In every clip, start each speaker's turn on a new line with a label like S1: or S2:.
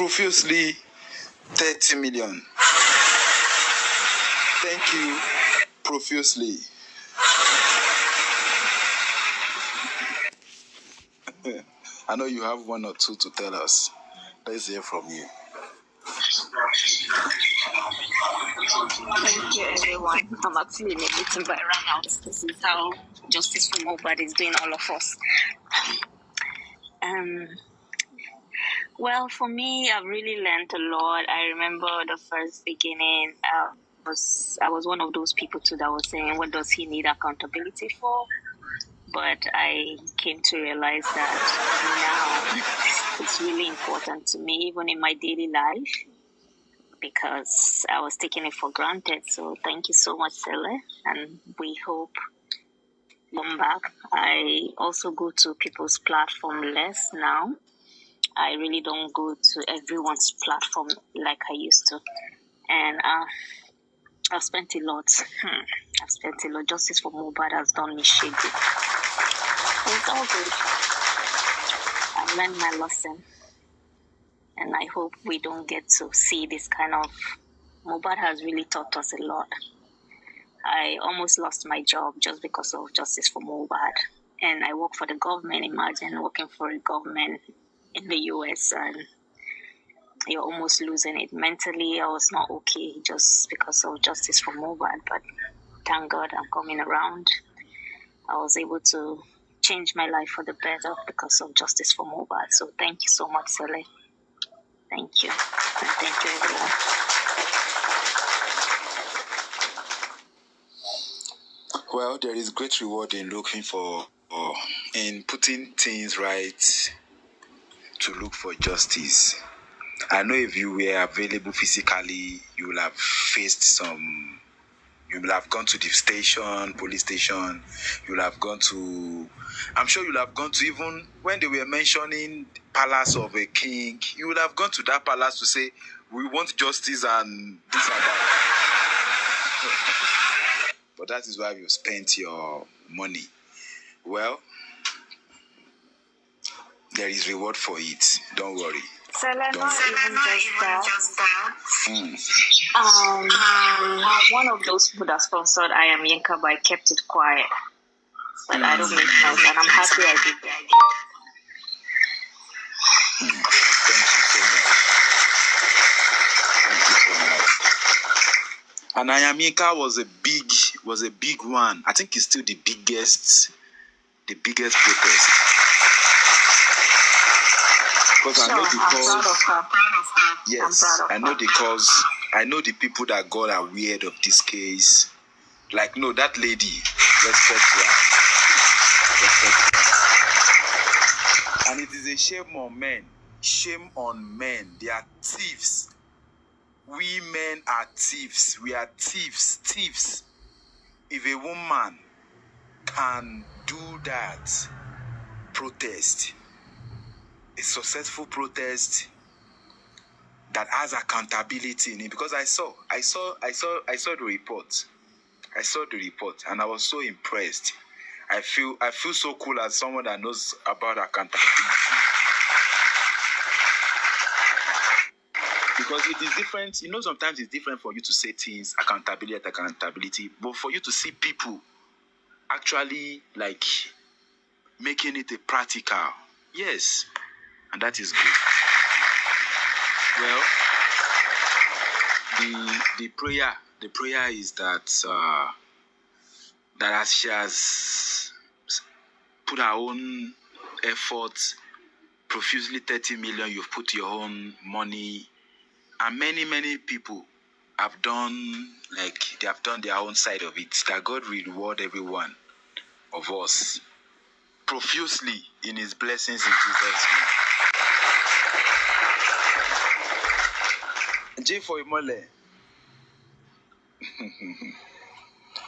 S1: profusely 30 million. Thank you profusely. I know you have one or two to tell us. Let's hear from you.
S2: Thank you, everyone. I'm actually in a meeting, but I ran out. This is how justice for Mohbad is doing all of us. Well, for me, I've really learned a lot. I remember the first beginning. I was one of those people too that was saying, "What does he need accountability for?" But I came to realize that now it's really important to me, even in my daily life, because I was taking it for granted. So thank you so much, Sele, and we hope come back. I also go to people's platform less now. I really don't go to everyone's platform like I used to. And I've spent a lot. I've spent a lot. Justice for Mohbad has done me shady. It's all good. I've learned my lesson. And I hope we don't get to see this kind of... Mohbad has really taught us a lot. I almost lost my job just because of Justice for Mohbad. And I work for the government. Imagine working for a government in the US and you're almost losing it. Mentally, I was not okay just because of Justice for Mohbad. But thank God I'm coming around. I was able to change my life for the better because of Justice for Mohbad. So thank you so much, Sele. Thank you. And thank you, everyone.
S1: Well, there is great reward in looking for, in putting things right to look for justice. I know if you were available physically, you will have faced some, you will have gone to the station, police station, you will have gone to, I'm sure you will have gone to, even when they were mentioning palace of a king, you would have gone to that palace to say, we want justice and this and that. But that is why you spent your money. Well, there is reward for it. Don't worry.
S2: Sele, not even just that. One of those people that sponsored I Am Yinka, but I kept it quiet. But I don't make noise, and I'm happy I did that.
S1: Thank you so much. And I Am Yinka was a big one. I think it's still the biggest protest. Because
S2: sure,
S1: I know the
S2: I'm
S1: cause.
S2: proud of her.
S1: Yes, I know the cause. I know the people that got aware of this case. Like, no, that lady, respect to her. And it is a shame on men. Shame on men. They are thieves. We men are thieves. We are thieves. If a woman can do that, protest, a successful protest that has accountability in it, because I saw the report. I saw the report and I was so impressed. I feel so cool as someone that knows about accountability. Because it is different, sometimes it's different for you to say things, accountability, but for you to see people actually like making it a practical. Yes, and that is good. Well, the prayer is that that as she has put her own effort, profusely 30 million, you've put your own money, and many people have done, like, they have done their own side of it, that God will reward every one of us profusely in his blessings in Jesus' name. J for Imole.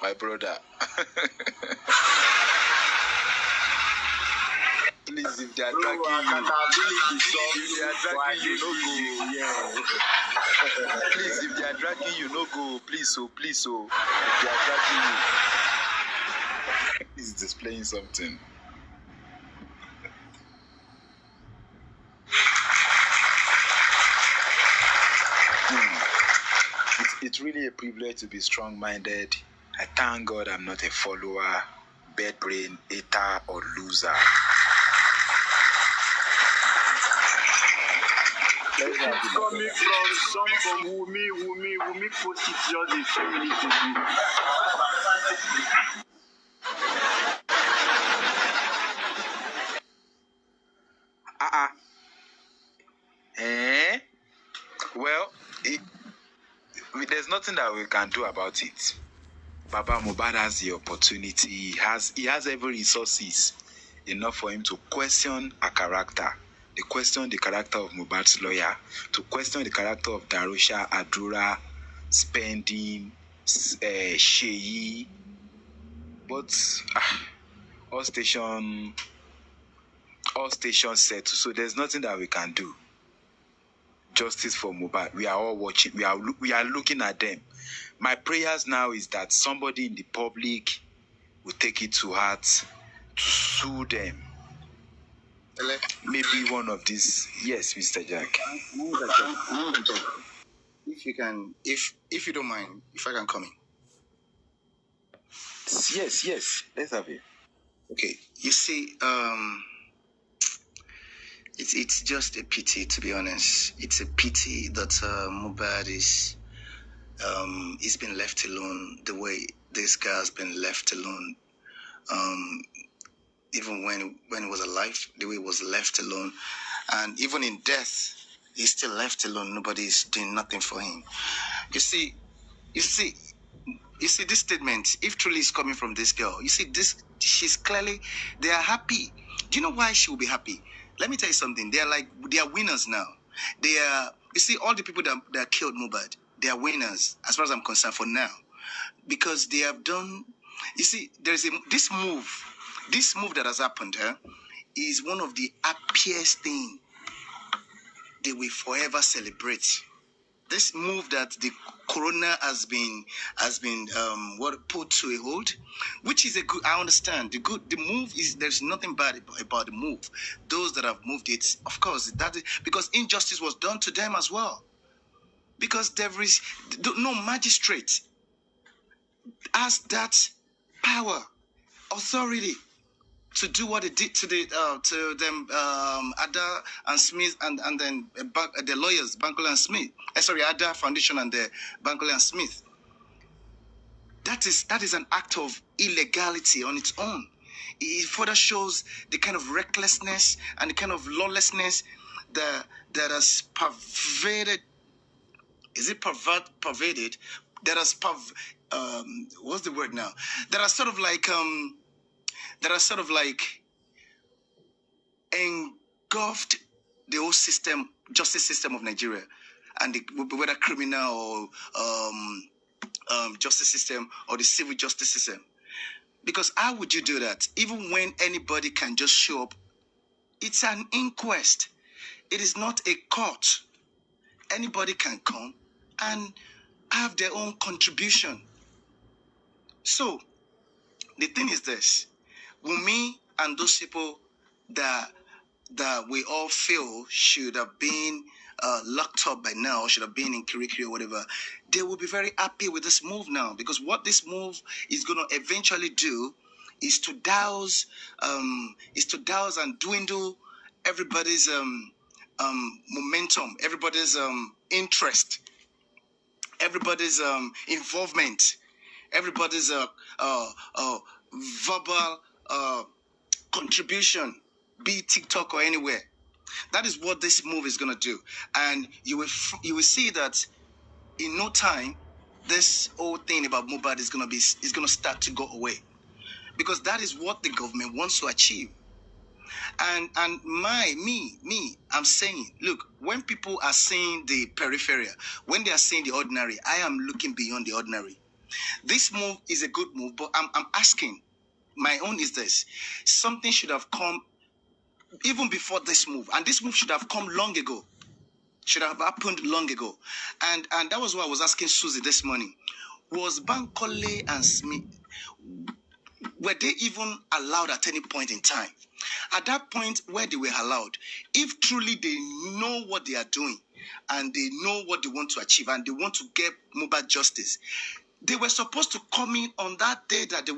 S1: My brother. Please, if they are dragging you, no go. Yeah. Please, if they are dragging you, no go. Please, so. If they are dragging you. He's displaying something. it's really a privilege to be strong-minded. I thank God I'm not a follower, bad brain, hater, or loser.
S3: It's coming from Wummi posted just a few minutes ago.
S1: Well, there's nothing that we can do about it. Baba Mohbad has the opportunity. He has every resources enough for him to question a character. To question the character of Mohbad's lawyer, to question the character of Darusha, Adura, Spending, Sheyi. But all stations set. So there's nothing that we can do. Justice for Mohbad. We are all watching. We are looking at them. My prayers now is that somebody in the public will take it to heart to sue them. Maybe one of these. Yes, Mr. Jack.
S4: If you can, if you don't mind, if I can come in.
S1: Yes. Let's have it.
S4: Okay. You see, it's just a pity, to be honest. It's a pity that Mohbad is been left alone the way this guy has been left alone. Even when he was alive, the way he was left alone, and even in death, he's still left alone. Nobody's doing nothing for him. You see this statement, if truly is coming from this girl, she's clearly, they are happy. Do you know why she will be happy? Let me tell you something. They are winners now. You see, all the people that killed Mohbad, they are winners, as far as I'm concerned, for now. Because they have done, you see, there's this move that has happened is one of the happiest things they will forever celebrate. This move that the corona has been put to a hold, which is a good. I understand the move is, there's nothing bad about the move. Those that have moved it, of course, because injustice was done to them as well. Because there is no magistrate has that power, authority to do what they did to them, Ada and Smith, and then the lawyers, Bankole and Smith. Ada Foundation and the Bankole and Smith. That is an act of illegality on its own. It further shows the kind of recklessness and the kind of lawlessness that has pervaded. Is it pervaded? That has what's the word now? That are sort of like engulfed the whole system, justice system of Nigeria, and whether criminal or justice system or the civil justice system. Because how would you do that? Even when anybody can just show up, it's an inquest. It is not a court. Anybody can come and have their own contribution. So the thing is this: Wummi and those people that we all feel should have been locked up by now, should have been in Kirikiri or whatever, they will be very happy with this move now, because what this move is going to eventually do is to douse and dwindle everybody's momentum, everybody's interest, everybody's involvement, everybody's verbal contribution, be it TikTok or anywhere. That is what this move is going to do, and you will see that in no time, this whole thing about Mohbad is going to start to go away, because that is what the government wants to achieve. And I'm saying, look, when people are saying the peripheral, when they are saying the ordinary, I am looking beyond the ordinary. This move is a good move, but I'm asking, my own is this: something should have come even before this move, and this move should have come long ago. Should have happened long ago. And that was what I was asking Susie this morning. Was Bankole and Smith, were they even allowed at any point in time? At that point where they were allowed, if truly they know what they are doing, and they know what they want to achieve, and they want to get Mohbad justice. They were supposed to come in on that day that they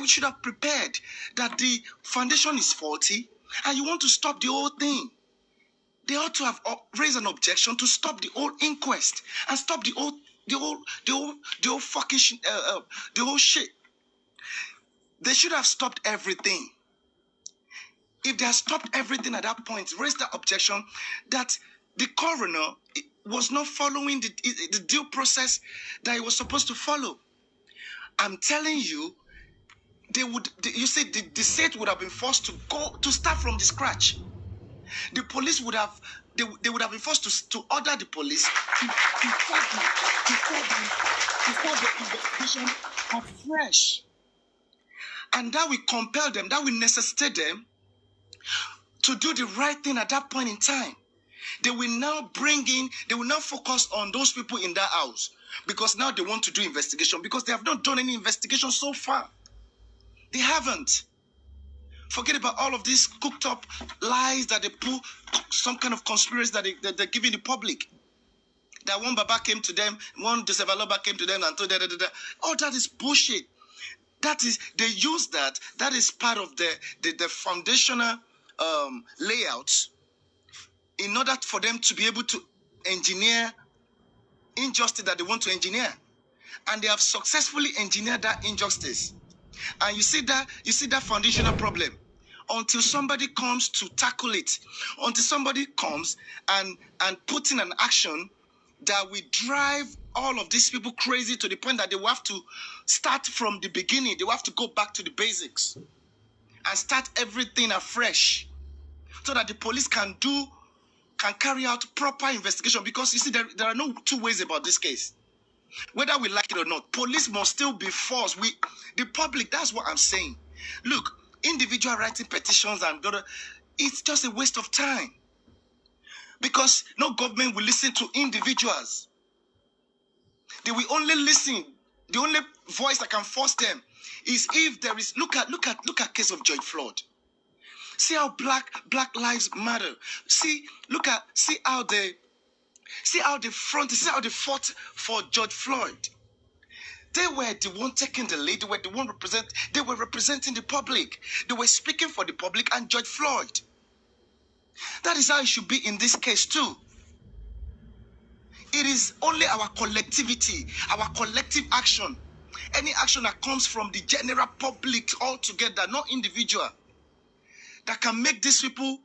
S4: should have prepared that the foundation is faulty, and you want to stop the whole thing. They ought to have raised an objection to stop the whole inquest and stop the whole fucking the whole shit. They should have stopped everything. If they had stopped everything at that point, raised the objection that the coroner was not following the due process that he was supposed to follow. I'm telling you, the state would have been forced to start from the scratch. The police would have, they would have been forced to order the police to start the investigation afresh. And that will compel them, that will necessitate them to do the right thing at that point in time. They will now focus on those people in that house, because now they want to do investigation, because they have not done any investigation so far. They haven't. Forget about all of these cooked up lies that they put, some kind of conspiracy that they're giving the public. That one Baba came to them, one Desevaloba came to them and told them, oh, that is bullshit. They use that. That is part of the foundational layouts in order for them to be able to engineer injustice that they want to engineer. And they have successfully engineered that injustice. And you see that foundational problem. Until somebody comes to tackle it, until somebody comes and puts in an action that will drive all of these people crazy to the point that they will have to start from the beginning. They will have to go back to the basics and start everything afresh, so that the police can carry out proper investigation. Because you see, there are no two ways about this case. Whether we like it or not, police must still be forced. The public, that's what I'm saying. Look, individual writing petitions and it's just a waste of time. Because no government will listen to individuals. They will only listen. The only voice that can force them is if there is. Look at case of George Floyd. See how Black Lives Matter. See how they fought for George Floyd. They were the one taking the lead. They were the one representing the public. They were speaking for the public and George Floyd. That is how it should be in this case too. It is only our collectivity, our collective action, any action that comes from the general public altogether, not individual, that can make these people,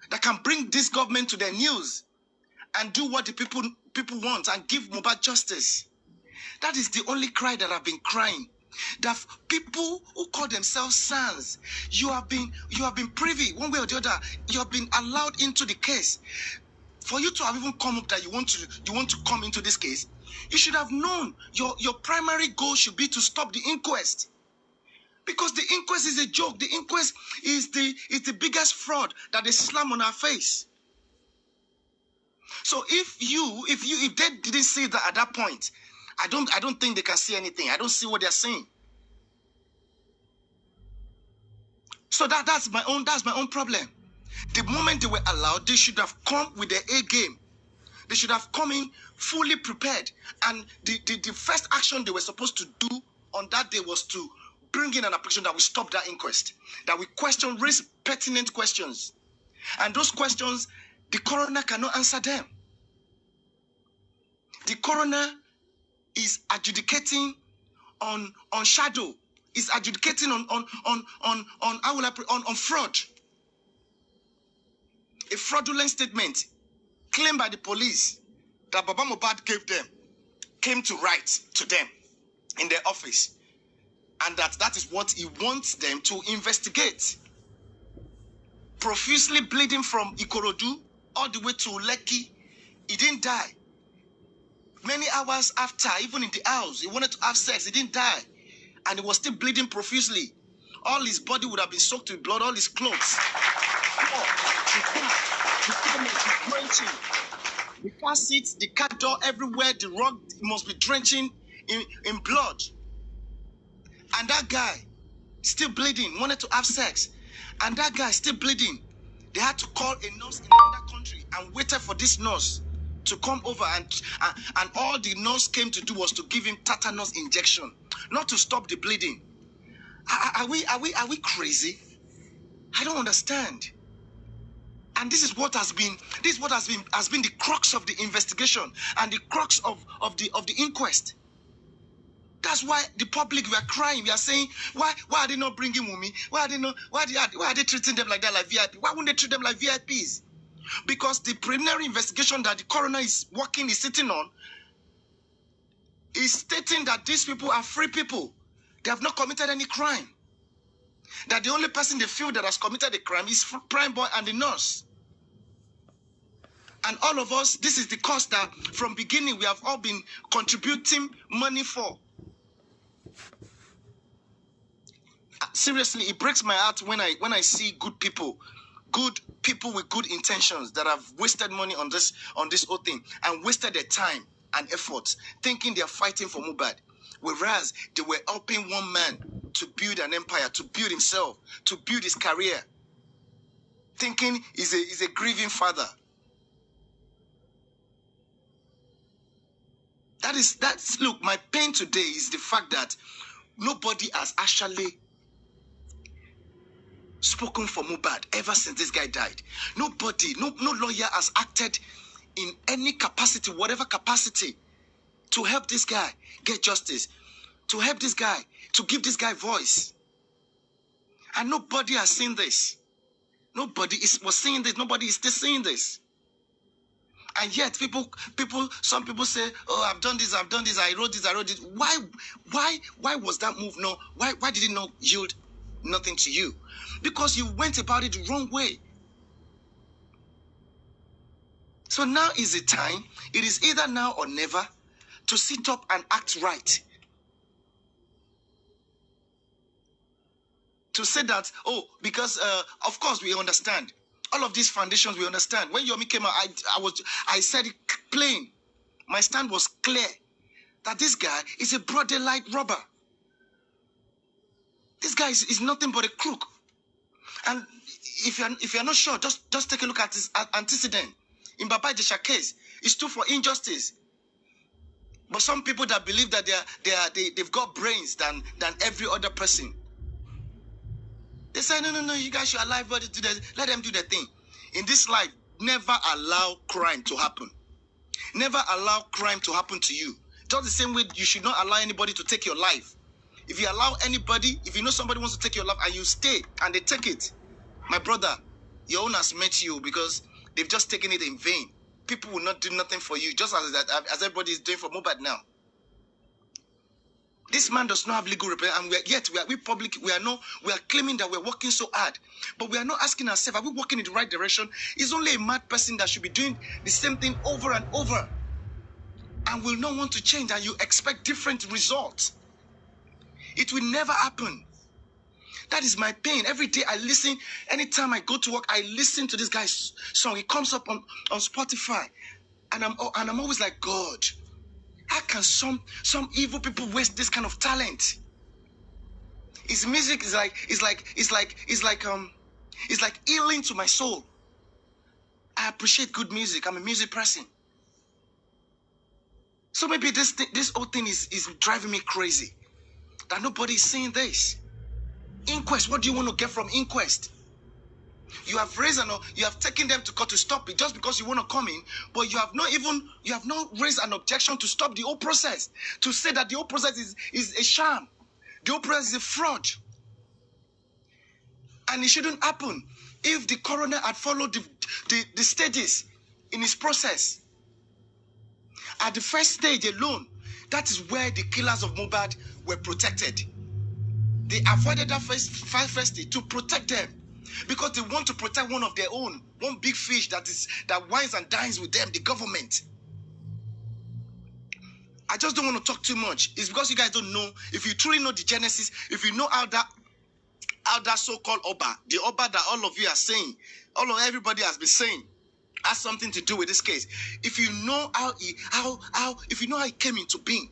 S4: that can bring this government to their knees and do what the people want and give Mohbad justice. That is the only cry that I've been crying. That people who call themselves sons, you have been privy one way or the other. You have been allowed into the case. For you to have even come up that you want to come into this case, you should have known your primary goal should be to stop the inquest. Because the inquest is a joke. The inquest is the biggest fraud that they slam on our face. So if they didn't see that at that point, I don't think they can see anything. I don't see what they're saying. So that's my own problem. The moment they were allowed, they should have come with their A game. They should have come in fully prepared. And the first action they were supposed to do on that day was to bring in an application that will stop that inquest, that will raise pertinent questions. And those questions, the coroner cannot answer them. The coroner is adjudicating on shadow, is adjudicating on fraud. A fraudulent statement claimed by the police that Baba Mohbad gave them came to write to them in their office, and that is what he wants them to investigate. Profusely bleeding from Ikorodu all the way to Lekki, he didn't die. Many hours after, even in the house, he wanted to have sex, he didn't die. And he was still bleeding profusely. All his body would have been soaked with blood, all his clothes. The car seats, the car door, everywhere, the rug must be drenching in blood. And that guy, still bleeding, wanted to have sex. And that guy, still bleeding. They had to call a nurse in another country and waited for this nurse to come over, and all the nurse came to do was to give him tetanus injection, not to stop the bleeding. Are we crazy? I don't understand. And this is what has been the crux of the investigation and the crux of the inquest. That's why the public, we are crying. We are saying, why are they not bringing Wummi? Why are they treating them like that, like VIP? Why wouldn't they treat them like VIPs? Because the preliminary investigation that the coroner is sitting on, is stating that these people are free people. They have not committed any crime. That the only person they feel that has committed a crime is Prime Boy and the nurse. And all of us, this is the cost that from beginning we have all been contributing money for. Seriously, it breaks my heart when I see good people with good intentions that have wasted money on this whole thing and wasted their time and efforts thinking they are fighting for Mohbad, whereas they were helping one man to build an empire, to build himself, to build his career, thinking he's a grieving father. Look, my pain today is the fact that nobody has actually spoken for Mohbad ever since this guy died. Nobody, no lawyer has acted in any capacity, whatever capacity, to help this guy get justice, to help this guy, to give this guy voice. And nobody has seen this. Nobody was seeing this. Nobody is still seeing this. And yet some people say, oh, I've done this, I wrote this. Why was that move no? Why did it not yield nothing to you? Because you went about it the wrong way. So now is the time. It is either now or never to sit up and act right. To say that, oh, because of course we understand. All of these foundations, we understand. When Yomi came out, I said it plain. My stand was clear that this guy is a broad daylight robber. This guy is nothing but a crook. And if you're not sure, just take a look at his antecedent. In Baba Jesha case, he stood for injustice. But some people that believe that they've got brains than every other person, they say, no, you guys should allow everybody to do that. Let them do their thing. In this life, never allow crime to happen. Never allow crime to happen to you. Just the same way you should not allow anybody to take your life. If you allow anybody, if you know somebody wants to take your life and you stay and they take it, my brother, your own has met you because they've just taken it in vain. People will not do nothing for you, just as everybody is doing for Mohbad now. This man does not have legal representation, and we are claiming that we're working so hard, but we are not asking ourselves, are we working in the right direction? It's only a mad person that should be doing the same thing over and over, and will not want to change, and you expect different results. It will never happen. That is my pain. Every day I listen, anytime I go to work, I listen to this guy's song. It comes up on Spotify, and I'm always like, God, how can some evil people waste this kind of talent? His music is like healing to my soul. I appreciate good music. I'm a music person. So maybe this whole thing is driving me crazy. That nobody is seeing this. Inquest, what do you want to get from inquest? You have taken them to court to stop it just because you want to come in, but you have not raised an objection to stop the whole process, to say that the whole process is a sham. The whole process is a fraud. And it shouldn't happen. If the coroner had followed the stages in his process, at the first stage alone, that is where the killers of Mohbad were protected. They avoided that first stage to protect them, because they want to protect one of their own, one big fish that wines and dines with them, the government. I just don't want to talk too much. It's because you guys don't know. If you truly know the genesis, if you know how that so-called Oba, the Oba that all of you are saying, everybody has been saying, has something to do with this case. If you know if you know how he came into being,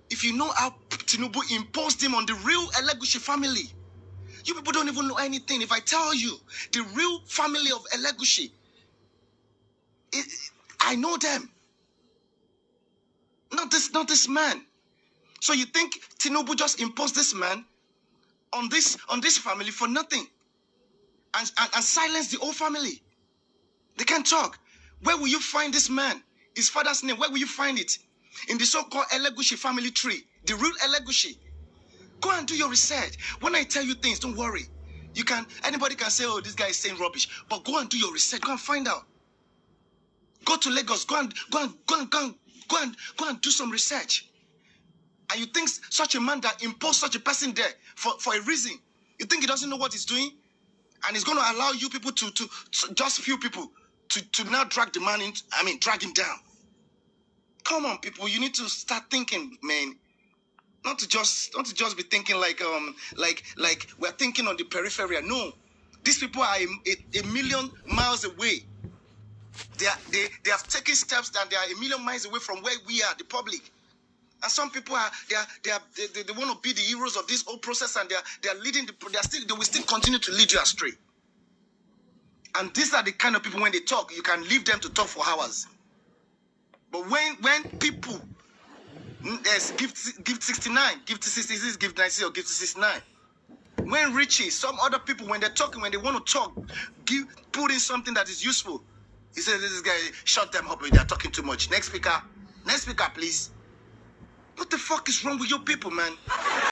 S4: if you know how Tinubu imposed him on the real Elegushi family, you people don't even know anything. If I tell you the real family of Elegushi, I know them. Not this man. So you think Tinubu just imposed this man on this family for nothing, and silence the whole family? They can't talk. Where will you find this man? His father's name, where will you find it? In the so-called Elegushi family tree, the real Elegushi. Go and do your research. When I tell you things, don't worry. Anybody can say, oh, this guy is saying rubbish, but go and do your research. Go and find out. Go to Lagos. Go and do some research. And you think such a man that imposed such a person there for a reason? You think he doesn't know what he's doing? And he's going to allow you people to just few people to now drag the man in, drag him down. Come on, people, you need to start thinking, man. Not to just be thinking like we're thinking on the periphery. No, these people are a million miles away. They have taken steps that they are a million miles away from where we are, the public. And some people they want to be the heroes of this whole process, and they are leading they will still continue to lead you astray. And these are the kind of people, when they talk, you can leave them to talk for hours. But when people gift 69, gift 66, gift 96, or gift 69. When Richie, some other people, when they're talking, when they want to talk, put in something that is useful. He says, this guy, shut them up, they're talking too much. Next speaker, please. What the fuck is wrong with your people, man?